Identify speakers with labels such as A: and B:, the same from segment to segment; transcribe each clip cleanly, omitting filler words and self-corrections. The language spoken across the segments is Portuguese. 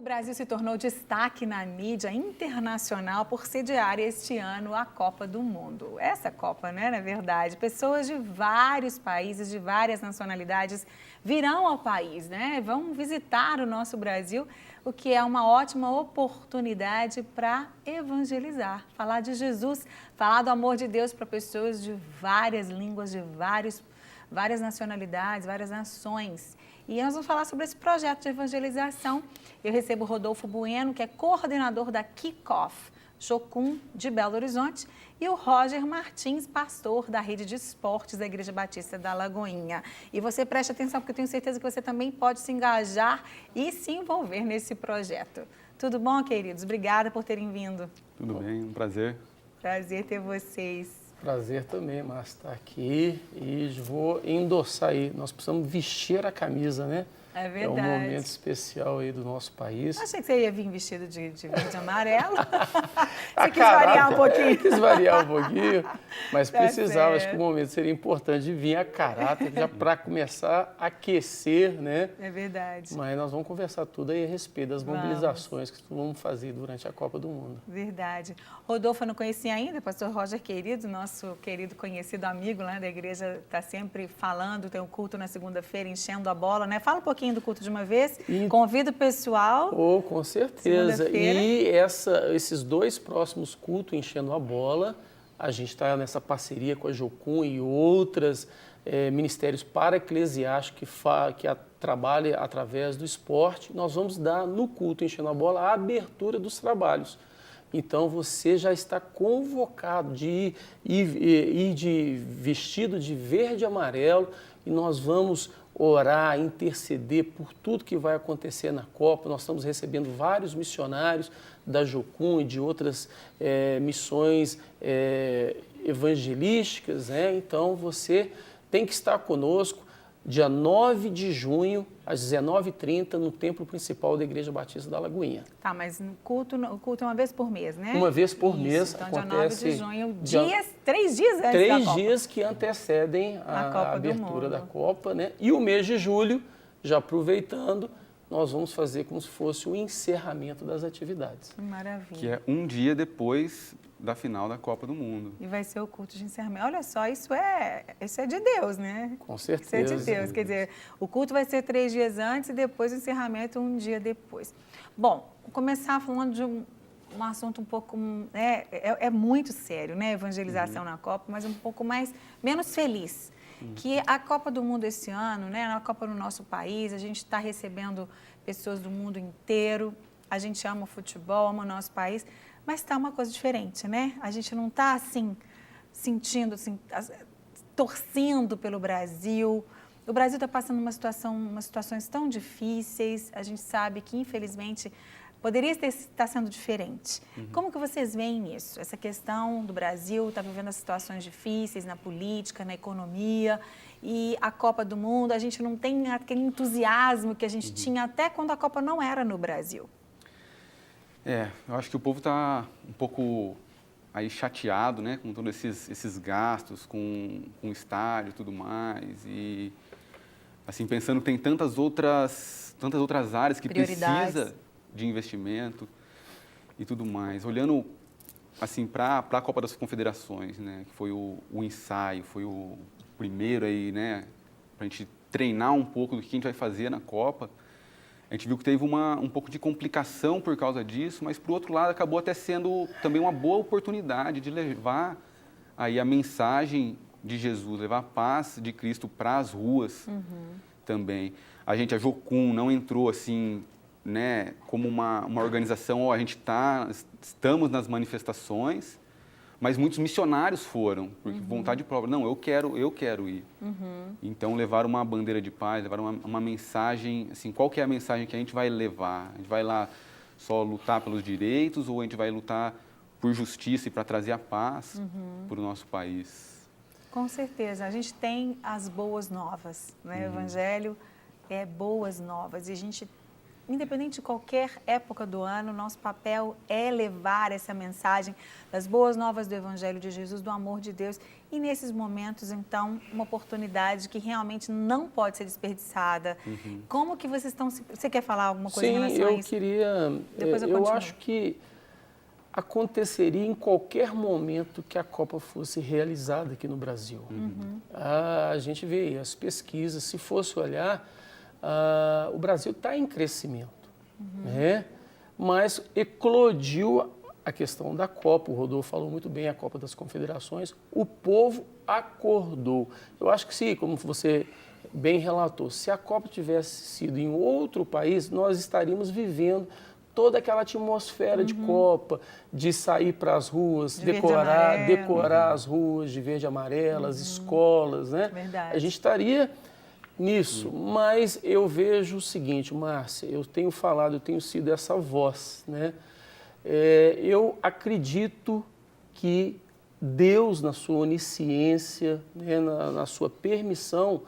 A: O Brasil se tornou destaque na mídia internacional por sediar este ano a Copa do Mundo. Essa Copa, né, na verdade, pessoas de vários países, de várias nacionalidades virão ao país, né? Vão visitar o nosso Brasil, o que é uma ótima oportunidade para evangelizar, falar de Jesus, falar do amor de Deus para pessoas de várias línguas, de várias nacionalidades, várias nações. E nós vamos falar sobre esse projeto de evangelização. Eu recebo o Rodolfo Bueno, que é coordenador da Kickoff Jocum de Belo Horizonte, e o Roger Martins, pastor da rede de esportes da Igreja Batista da Lagoinha. E você preste atenção, porque eu tenho certeza que você também pode se engajar e se envolver nesse projeto. Tudo bom, queridos? Obrigada por terem vindo.
B: Tudo bem, um prazer.
A: Prazer ter vocês.
C: Prazer também, Márcia, estar aqui e vou endossar aí. Nós precisamos vestir a camisa, né?
A: É verdade.
C: É um momento especial aí do nosso país.
A: Achei que você ia vir vestido de verde e amarelo. Você quis variar um pouquinho.
C: Quis variar um pouquinho, mas
A: Tá
C: precisava, acho
A: certo.
C: que o momento seria importante de vir a caráter, já para começar a aquecer, né?
A: É verdade.
C: Mas nós vamos conversar tudo aí a respeito das mobilizações que vamos fazer durante a Copa do Mundo.
A: Verdade. Rodolfo, eu não conhecia ainda, pastor Roger querido, nosso querido conhecido amigo, né, da igreja, está sempre falando, tem um culto na segunda-feira, enchendo a bola, né? Fala um pouquinho do culto de uma vez, convida o pessoal.
C: Oh, com certeza.
A: Segunda-feira.
C: E esses dois próximos cultos, Enchendo a Bola, a gente está nessa parceria com a Jocum e outros ministérios para-eclesiásticos que trabalham através do esporte. Nós vamos dar no culto Enchendo a Bola a abertura dos trabalhos. Então, você já está convocado de ir vestido de verde e amarelo e nós vamos orar, interceder por tudo que vai acontecer na Copa. Nós estamos recebendo vários missionários da Jocum e de outras missões evangelísticas, né? Então, você tem que estar conosco dia 9 de junho, às 19h30, no templo principal da Igreja Batista da Lagoinha.
A: Tá, mas o culto é uma vez por mês, né?
C: Uma vez por
A: Isso,
C: mês
A: então,
C: acontece.
A: Dia 9 de junho, 3 dias antes da
C: 3
A: Copa.
C: dias que antecedem
A: A Copa
C: a
A: do
C: abertura
A: Mundo.
C: da Copa, né? E o mês de julho, já aproveitando, nós vamos fazer como se fosse o encerramento das atividades.
A: Maravilha.
B: Que é um dia depois da final da Copa do Mundo.
A: E vai ser o culto de encerramento. Olha só, isso é de Deus, né?
C: Com
A: Isso é
C: certeza.
A: de Deus. Quer dizer, o culto vai ser 3 dias antes e depois o encerramento um dia depois. Bom, vou começar falando de um assunto um pouco... É muito sério, né? Evangelização na Copa, mas um pouco menos feliz. Que a Copa do Mundo esse ano, né? Na Copa no nosso país, a gente está recebendo pessoas do mundo inteiro. A gente ama o futebol, ama o nosso país, mas está uma coisa diferente, né? A gente não está assim, sentindo, assim, torcendo pelo Brasil. O Brasil está passando umas situações tão difíceis. A gente sabe que, infelizmente, poderia estar sendo diferente. Como que vocês veem isso? Essa questão do Brasil está vivendo as situações difíceis na política, na economia, e a Copa do Mundo, a gente não tem aquele entusiasmo que a gente tinha até quando a Copa não era no Brasil.
B: Eu acho que o povo está um pouco aí chateado, né, com todos esses gastos, com o estádio e tudo mais, e assim, pensando que tem tantas outras áreas que precisa de investimento e tudo mais. Olhando assim para a Copa das Confederações, né, que foi o ensaio, foi o primeiro aí, né, para a gente treinar um pouco do que a gente vai fazer na Copa. A gente viu que teve um pouco de complicação por causa disso, mas, por outro lado, acabou até sendo também uma boa oportunidade de levar aí a mensagem de Jesus, levar a paz de Cristo para as ruas também. A Jocum, não entrou assim, né, como uma organização, estamos nas manifestações, mas muitos missionários foram, porque vontade própria. Não, eu quero ir. Então, levaram uma bandeira de paz, levaram uma mensagem, assim, qual que é a mensagem que a gente vai levar? A gente vai lá só lutar pelos direitos ou a gente vai lutar por justiça e para trazer a paz para o nosso país?
A: Com certeza. A gente tem as boas novas, né? O Evangelho é boas novas e a gente independente de qualquer época do ano, nosso papel é levar essa mensagem das boas novas do Evangelho de Jesus, do amor de Deus. E nesses momentos, então, uma oportunidade que realmente não pode ser desperdiçada. Como que vocês estão... Você quer falar alguma coisa em relação a isso?
C: Sim, eu queria...
A: Depois eu
C: eu
A: continuo.
C: acho que aconteceria em qualquer momento que a Copa fosse realizada aqui no Brasil. A gente vê as pesquisas, se fosse olhar, o Brasil está em crescimento, né? Mas eclodiu a questão da Copa, o Rodolfo falou muito bem, a Copa das Confederações, o povo acordou. Eu acho que sim, como você bem relatou, se a Copa tivesse sido em outro país, nós estaríamos vivendo toda aquela atmosfera de Copa, de sair para as ruas,
A: De verde e amarelo.
C: decorar as ruas de verde e amarelo, as escolas, né?
A: Verdade.
C: A gente estaria nisso, mas eu vejo o seguinte, Márcia, eu tenho falado, eu tenho sido essa voz, né? Eu acredito que Deus, na sua onisciência, né, na sua permissão,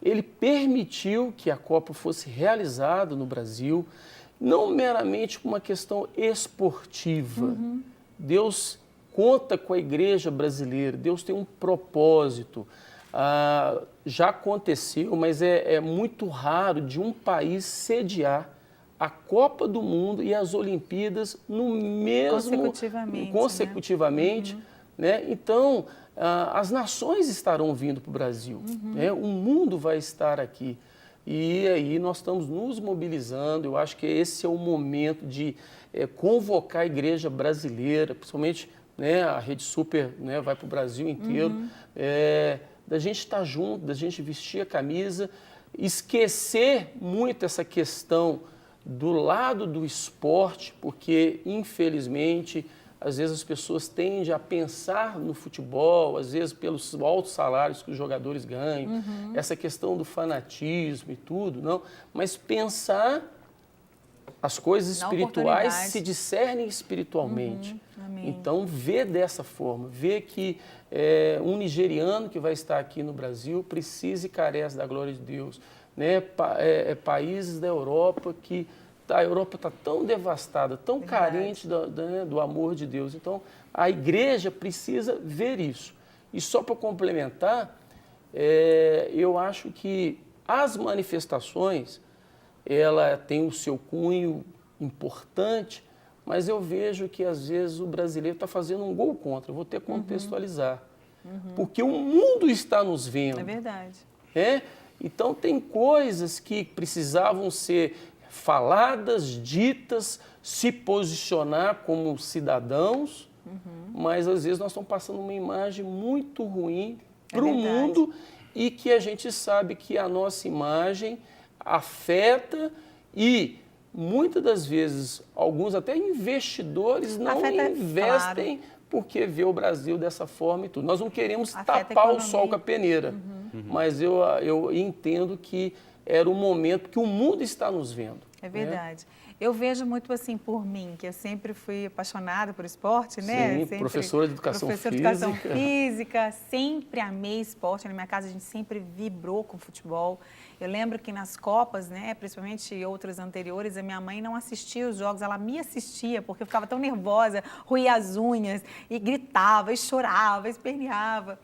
C: Ele permitiu que a Copa fosse realizada no Brasil, não meramente por uma questão esportiva. Deus conta com a igreja brasileira, Deus tem um propósito. Já aconteceu, mas é muito raro de um país sediar a Copa do Mundo e as Olimpíadas no mesmo... Consecutivamente. Né? Então, as nações estarão vindo para o Brasil, né? O mundo vai estar aqui. E aí nós estamos nos mobilizando, eu acho que esse é o momento de convocar a igreja brasileira, principalmente, né, a Rede Super, né, vai para o Brasil inteiro, da gente estar junto, da gente vestir a camisa, esquecer muito essa questão do lado do esporte, porque, infelizmente, às vezes as pessoas tendem a pensar no futebol, às vezes pelos altos salários que os jogadores ganham, essa questão do fanatismo e tudo, não, mas pensar as coisas espirituais se discernem espiritualmente. Então, ver dessa forma, ver que um nigeriano que vai estar aqui no Brasil precisa e carece da glória de Deus, né? Países da Europa que a Europa está tão devastada, tão carente do amor de Deus. Então, a igreja precisa ver isso. E só para complementar, eu acho que as manifestações, ela tem o seu cunho importante, mas eu vejo que, às vezes, o brasileiro está fazendo um gol contra. Eu vou ter que contextualizar. Porque o mundo está nos vendo.
A: É verdade.
C: Então, tem coisas que precisavam ser faladas, ditas, se posicionar como cidadãos, mas às vezes nós estamos passando uma imagem muito ruim para o mundo e que a gente sabe que a nossa imagem afeta e muitas das vezes alguns até investidores não investem porque vê o Brasil dessa forma e tudo. Nós não queremos tapar o sol com a peneira, mas eu entendo que era o momento que o mundo está nos vendo.
A: É verdade. Eu vejo muito assim por mim, que eu sempre fui apaixonada por esporte, né?
C: Sim,
A: sempre
C: professora de educação
A: física, sempre amei esporte. Na minha casa a gente sempre vibrou com futebol. Eu lembro que nas Copas, né, principalmente outras anteriores, a minha mãe não assistia os jogos, ela me assistia, porque eu ficava tão nervosa, roía as unhas, e gritava, e chorava, e esperneava.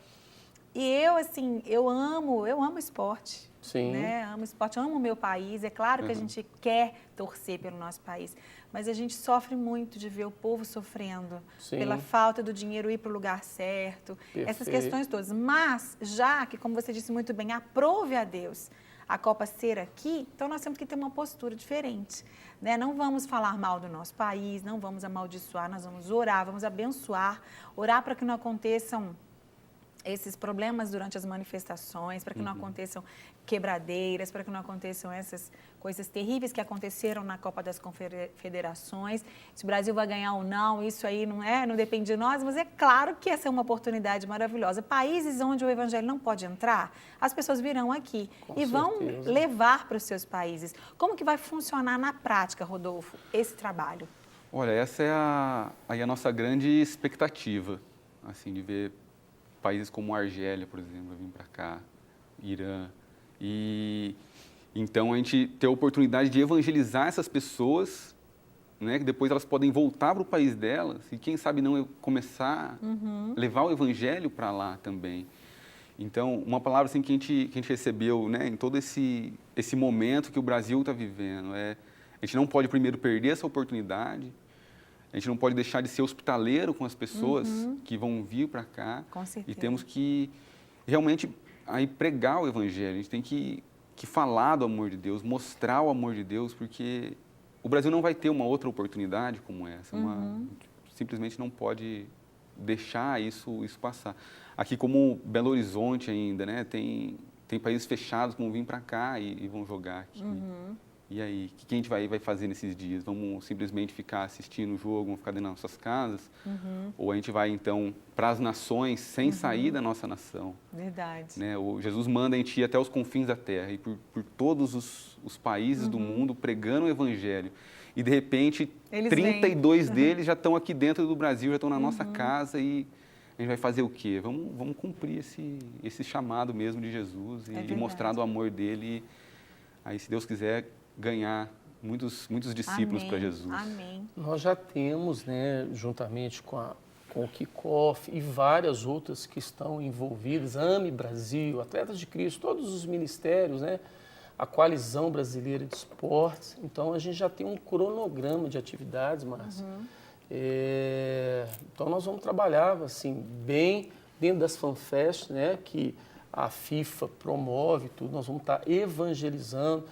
A: E eu, assim, eu amo esporte.
C: Sim.
A: Né? Amo esporte, amo o meu país. É claro que a gente quer torcer pelo nosso país, mas a gente sofre muito de ver o povo sofrendo pela falta do dinheiro ir para o lugar certo, essas questões todas. Mas, já que, como você disse muito bem, aprove a Deus a Copa ser aqui, então nós temos que ter uma postura diferente. Né? Não vamos falar mal do nosso país, não vamos amaldiçoar, nós vamos orar, vamos abençoar, orar para que não aconteçam esses problemas durante as manifestações, para que não aconteçam quebradeiras, para que não aconteçam essas coisas terríveis que aconteceram na Copa das Confederações. Se o Brasil vai ganhar ou não, isso aí não depende de nós, mas é claro que essa é uma oportunidade maravilhosa. Países onde o evangelho não pode entrar, as pessoas virão aqui e vão levar para os seus países. Como que vai funcionar na prática, Rodolfo, esse trabalho?
B: Olha, essa é a nossa grande expectativa, assim, de ver países como a Argélia, por exemplo, vir para cá, Irã. E Então, a gente ter a oportunidade de evangelizar essas pessoas, né, que depois elas podem voltar para o país delas e, quem sabe, não começar a levar o evangelho para lá também. Então, uma palavra assim, que a gente recebeu, né, em todo esse momento que o Brasil está vivendo é: a gente não pode primeiro perder essa oportunidade, a gente não pode deixar de ser hospitaleiro com as pessoas que vão vir para cá.
A: Com certeza.
B: E temos que realmente aí pregar o evangelho. A gente tem que falar do amor de Deus, mostrar o amor de Deus, porque o Brasil não vai ter uma outra oportunidade como essa. Simplesmente não pode deixar isso passar. Aqui, como Belo Horizonte ainda, né, tem países fechados que vão vir para cá e vão jogar aqui. E aí, o que a gente vai fazer nesses dias? Vamos simplesmente ficar assistindo o jogo, vamos ficar dentro das nossas casas? Ou a gente vai, então, para as nações sem sair da nossa nação?
A: Verdade.
B: Né? O Jesus manda a gente ir até os confins da terra e por todos os países do mundo pregando o evangelho. E, de repente,
A: Eles
B: 32 deles já estão aqui dentro do Brasil, já estão na nossa casa e a gente vai fazer o quê? Vamos cumprir esse chamado mesmo de Jesus e mostrar do amor dele. Aí, se Deus quiser, ganhar muitos discípulos para Jesus.
A: Amém.
C: Nós já temos, né, juntamente com o Kickoff e várias outras que estão envolvidas, AME Brasil, Atletas de Cristo, todos os ministérios, né, a Coalizão Brasileira de Esportes. Então, a gente já tem um cronograma de atividades, Márcia. Então, nós vamos trabalhar assim, bem dentro das FanFest, né, que a FIFA promove tudo, nós vamos estar evangelizando.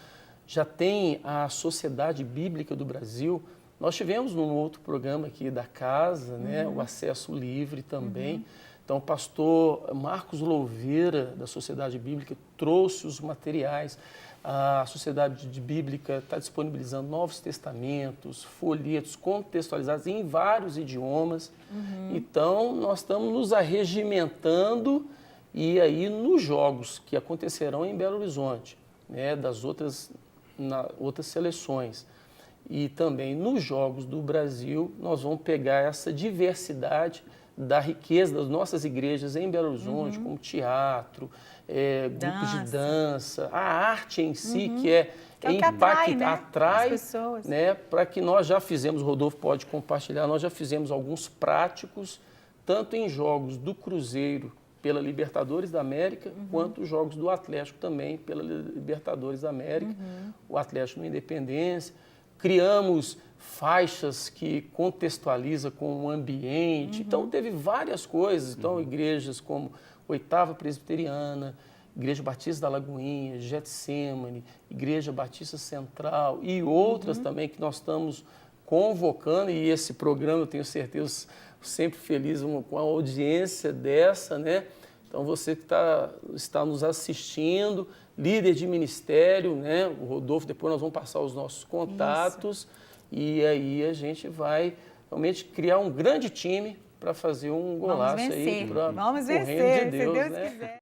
C: Já tem a Sociedade Bíblica do Brasil. Nós tivemos num outro programa aqui da casa, né, o acesso livre também. Então, o pastor Marcos Louveira, da Sociedade Bíblica, trouxe os materiais. A Sociedade Bíblica está disponibilizando Novos Testamentos, folhetos contextualizados em vários idiomas. Então, nós estamos nos arregimentando e aí nos jogos que acontecerão em Belo Horizonte, né, das outras seleções. E também nos Jogos do Brasil, nós vamos pegar essa diversidade da riqueza das nossas igrejas em Belo Horizonte, como teatro, grupos de dança, a arte em si, que é
A: o que atrai, né,
C: atrai,
A: as pessoas.
C: né, para que nós já fizemos, o Rodolfo pode compartilhar, nós já fizemos alguns práticos, tanto em jogos do Cruzeiro, pela Libertadores da América, quanto os jogos do Atlético também pela Libertadores da América, o Atlético no Independência. Criamos faixas que contextualizam com o ambiente. Então, teve várias coisas. Então, igrejas como 8ª Presbiteriana, Igreja Batista da Lagoinha, Getsemane, Igreja Batista Central e outras também que nós estamos convocando. E esse programa, eu tenho certeza, sempre feliz com a audiência dessa, né? Então, você que está nos assistindo, líder de ministério, né? O Rodolfo, depois nós vamos passar os nossos contatos. E aí a gente vai realmente criar um grande time para fazer um golaço aí para o reino de Deus,
A: se Deus
C: né?
A: quiser.